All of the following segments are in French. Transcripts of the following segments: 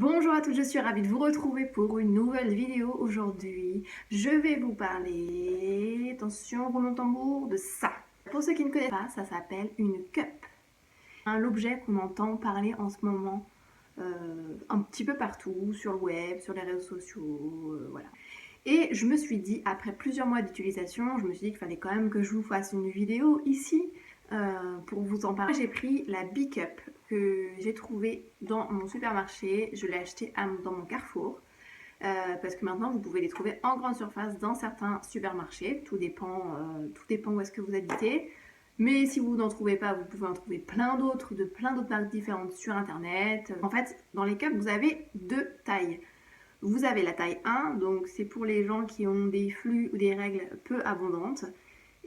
Bonjour à tous, je suis ravie de vous retrouver pour une nouvelle vidéo. Aujourd'hui, je vais vous parler, attention, roulement de tambour, de ça. Pour ceux qui ne connaissent pas, ça s'appelle une cup. L'objet qu'on entend parler en ce moment un petit peu partout, sur le web, sur les réseaux sociaux, voilà. Et je me suis dit, après plusieurs mois d'utilisation, je me suis dit qu'il fallait quand même que je vous fasse une vidéo ici pour vous en parler. J'ai pris la B-Cup que j'ai trouvée dans mon supermarché. Je l'ai achetée dans mon Carrefour. Parce que maintenant vous pouvez les trouver en grande surface dans certains supermarchés. Tout dépend où est-ce que vous habitez. Mais si vous n'en trouvez pas, vous pouvez en trouver plein d'autres, de plein d'autres marques différentes sur internet. En fait, dans les cups, vous avez deux tailles. Vous avez la taille 1, donc c'est pour les gens qui ont des flux ou des règles peu abondantes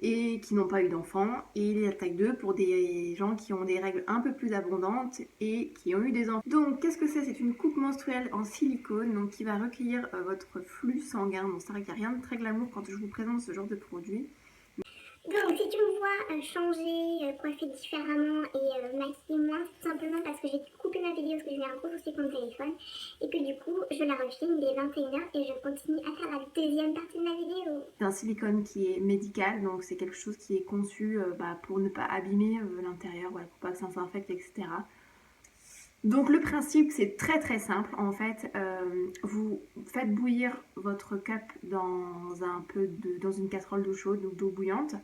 et qui n'ont pas eu d'enfants. Et la taille 2 pour des gens qui ont des règles un peu plus abondantes et qui ont eu des enfants. Donc qu'est-ce que c'est? C'est une coupe menstruelle en silicone donc qui va recueillir votre flux sanguin. Donc c'est vrai qu'il n'y a rien de très glamour quand je vous présente ce genre de produit. Donc, si tu me vois changer, coiffer différemment et maquiller moins, c'est tout simplement parce que j'ai coupé ma vidéo parce que j'ai eu un gros souci avec mon téléphone et que du coup, je la refilme dès 21h et je continue à faire la deuxième partie de ma vidéo. C'est un silicone qui est médical, donc c'est quelque chose qui est conçu pour ne pas abîmer l'intérieur, voilà, pour pas que ça s'infecte, etc. Donc le principe c'est très très simple en fait, vous faites bouillir votre cup dans une casserole d'eau chaude, donc d'eau bouillante,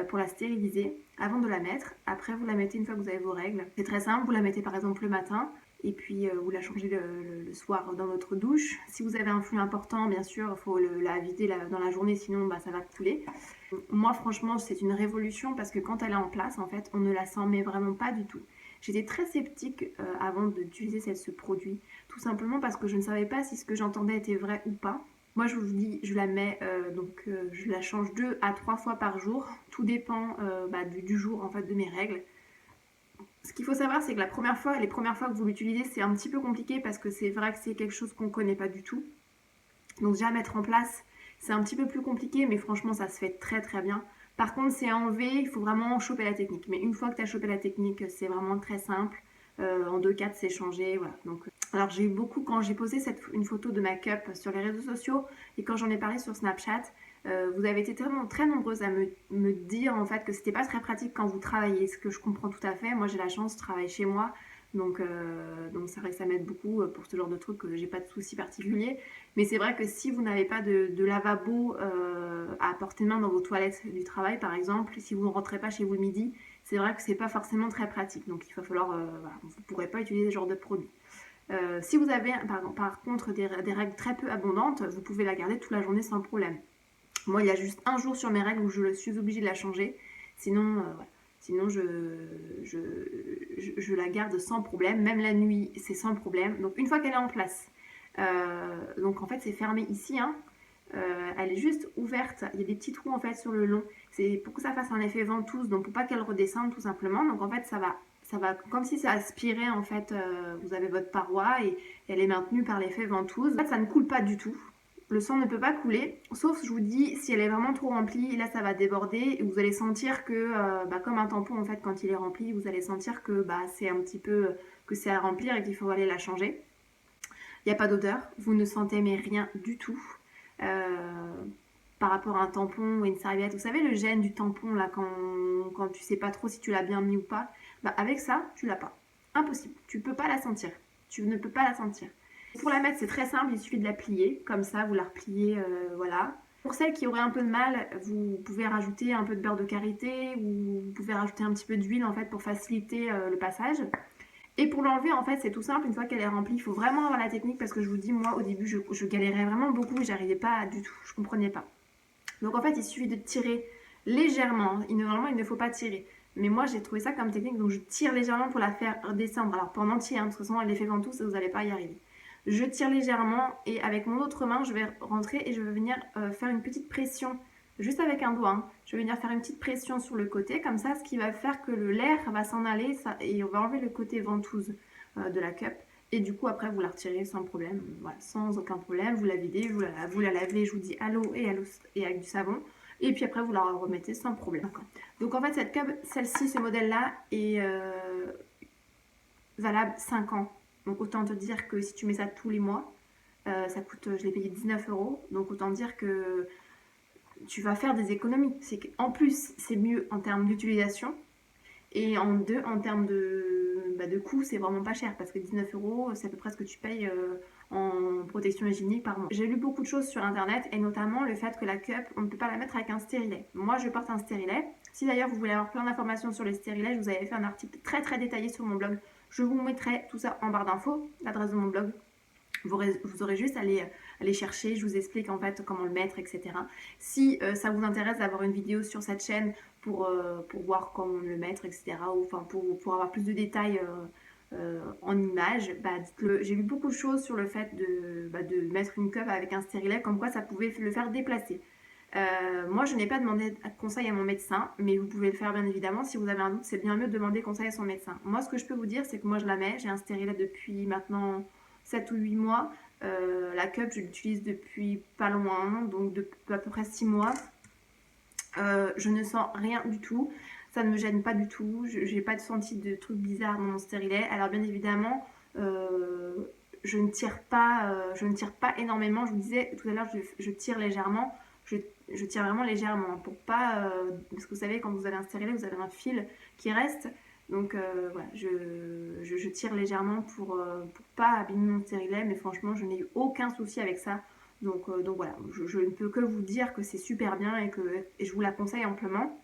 pour la stériliser avant de la mettre. Après vous la mettez une fois que vous avez vos règles. C'est très simple, vous la mettez par exemple le matin et puis vous la changez le soir dans votre douche. Si vous avez un flux important, bien sûr, il faut la vider dans la journée, sinon ça va couler. Moi franchement c'est une révolution parce que quand elle est en place en fait on ne la sent mais vraiment pas du tout. J'étais très sceptique avant d'utiliser ce produit, tout simplement parce que je ne savais pas si ce que j'entendais était vrai ou pas. Moi je vous dis, je la mets, je la change 2 à 3 fois par jour, tout dépend du jour en fait de mes règles. Ce qu'il faut savoir c'est que les premières fois que vous l'utilisez c'est un petit peu compliqué parce que c'est vrai que c'est quelque chose qu'on ne connaît pas du tout. Donc déjà mettre en place c'est un petit peu plus compliqué mais franchement ça se fait très très bien. Par contre, c'est à enlever, il faut vraiment choper la technique. Mais une fois que tu as chopé la technique, c'est vraiment très simple. En 2-4, c'est changé. Voilà. Donc, alors, j'ai eu beaucoup, quand j'ai posé une photo de ma cup sur les réseaux sociaux et quand j'en ai parlé sur Snapchat, vous avez été tellement très nombreuses à me dire en fait que c'était pas très pratique quand vous travaillez, ce que je comprends tout à fait. Moi, j'ai la chance de travailler chez moi. Donc c'est vrai que ça m'aide beaucoup pour ce genre de truc, j'ai pas de soucis particuliers. Mais c'est vrai que si vous n'avez pas de lavabo à portée de main dans vos toilettes du travail par exemple, si vous ne rentrez pas chez vous le midi, c'est vrai que c'est pas forcément très pratique. Donc il va falloir, voilà, vous ne pourrez pas utiliser ce genre de produit. Si vous avez par contre des règles très peu abondantes, vous pouvez la garder toute la journée sans problème. Moi, il y a juste un jour sur mes règles où je suis obligée de la changer. Sinon, voilà. Sinon je la garde sans problème. Même la nuit, c'est sans problème. Donc, une fois qu'elle est en place, donc en fait, c'est fermé ici. Hein. Elle est juste ouverte. Il y a des petits trous en fait sur le long. C'est pour que ça fasse un effet ventouse, donc pour pas qu'elle redescende tout simplement. Donc en fait, ça va comme si ça aspirait en fait. Vous avez votre paroi et elle est maintenue par l'effet ventouse. En fait, ça ne coule pas du tout. Le sang ne peut pas couler, sauf je vous dis si elle est vraiment trop remplie, là ça va déborder et vous allez sentir que, comme un tampon en fait quand il est rempli, vous allez sentir que c'est un petit peu que c'est à remplir et qu'il faut aller la changer. Il n'y a pas d'odeur, vous ne sentez mais rien du tout. Par rapport à un tampon ou une serviette, vous savez le gène du tampon là quand tu sais pas trop si tu l'as bien mis ou pas, avec ça tu l'as pas. Impossible, tu peux pas la sentir. Tu ne peux pas la sentir. Pour la mettre, c'est très simple, il suffit de la plier, comme ça, vous la repliez, voilà. Pour celles qui auraient un peu de mal, vous pouvez rajouter un peu de beurre de karité ou vous pouvez rajouter un petit peu d'huile en fait pour faciliter le passage. Et pour l'enlever, en fait, c'est tout simple, une fois qu'elle est remplie, il faut vraiment avoir la technique parce que je vous dis, moi, au début, je galérais vraiment beaucoup et j'arrivais pas du tout, je comprenais pas. Donc en fait, il suffit de tirer légèrement, normalement, il ne faut pas tirer. Mais moi, j'ai trouvé ça comme technique, donc je tire légèrement pour la faire descendre. Alors, pas en entier, hein, parce que sinon, elle est fait ventouse et vous n'allez pas y arriver. Je tire légèrement et avec mon autre main, je vais rentrer et je vais venir faire une petite pression, juste avec un doigt. Hein. Je vais venir faire une petite pression sur le côté, comme ça, ce qui va faire que l'air va s'en aller et on va enlever le côté ventouse de la cup. Et du coup, après, vous la retirez sans problème, voilà, sans aucun problème. Vous la videz, vous la lavez, je vous dis, à l'eau et avec du savon. Et puis après, vous la remettez sans problème. Donc en fait, cette cup, celle-ci, ce modèle-là, est valable 5 ans. Donc autant te dire que si tu mets ça tous les mois, ça coûte, je l'ai payé 19 euros. Donc autant dire que tu vas faire des économies. En plus, c'est mieux en termes d'utilisation. Et en deux, en termes de coût, c'est vraiment pas cher parce que 19 euros, c'est à peu près ce que tu payes en protection hygiénique par mois. J'ai lu beaucoup de choses sur internet et notamment le fait que la cup, on ne peut pas la mettre avec un stérilet. Moi, je porte un stérilet. Si d'ailleurs vous voulez avoir plein d'informations sur les stérilets, je vous avais fait un article très très détaillé sur mon blog. Je vous mettrai tout ça en barre d'infos, l'adresse de mon blog. Vous aurez juste à aller chercher, je vous explique en fait comment le mettre, etc. Si ça vous intéresse d'avoir une vidéo sur cette chaîne pour voir comment le mettre, etc. Ou enfin pour avoir plus de détails en images, bah, dites-le. J'ai lu beaucoup de choses sur le fait de mettre une cup avec un stérilet, comme quoi ça pouvait le faire déplacer. Moi, je n'ai pas demandé conseil à mon médecin, mais vous pouvez le faire bien évidemment. Si vous avez un doute, c'est bien mieux de demander conseil à son médecin. Moi, ce que je peux vous dire, c'est que moi, je la mets. J'ai un stérilet depuis maintenant 7 ou 8 mois. La cup, je l'utilise depuis pas loin, donc depuis à peu près 6 mois. Je ne sens rien du tout. Ça ne me gêne pas du tout. Je n'ai pas senti de trucs bizarres dans mon stérilet. Alors, bien évidemment, je ne tire pas énormément. Je vous disais tout à l'heure, je tire légèrement. Je tire vraiment légèrement pour pas. Parce que vous savez, quand vous avez un stérilet, vous avez un fil qui reste. Donc voilà, je tire légèrement pour pas abîmer mon stérilet. Mais franchement, je n'ai eu aucun souci avec ça. Donc voilà, je ne peux que vous dire que c'est super bien et je vous la conseille amplement.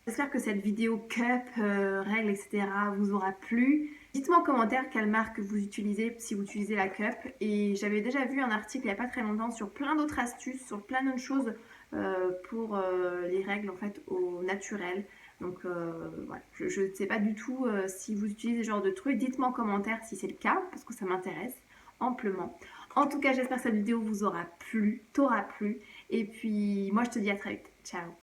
J'espère que cette vidéo cup, règles, etc. vous aura plu. Dites-moi en commentaire quelle marque vous utilisez si vous utilisez la cup. Et j'avais déjà vu un article il n'y a pas très longtemps sur plein d'autres astuces, sur plein d'autres choses pour les règles en fait au naturel. Donc voilà, je ne sais pas du tout si vous utilisez ce genre de trucs. Dites-moi en commentaire si c'est le cas parce que ça m'intéresse amplement. En tout cas, j'espère que cette vidéo vous aura plu, t'aura plu. Et puis moi je te dis à très vite. Ciao.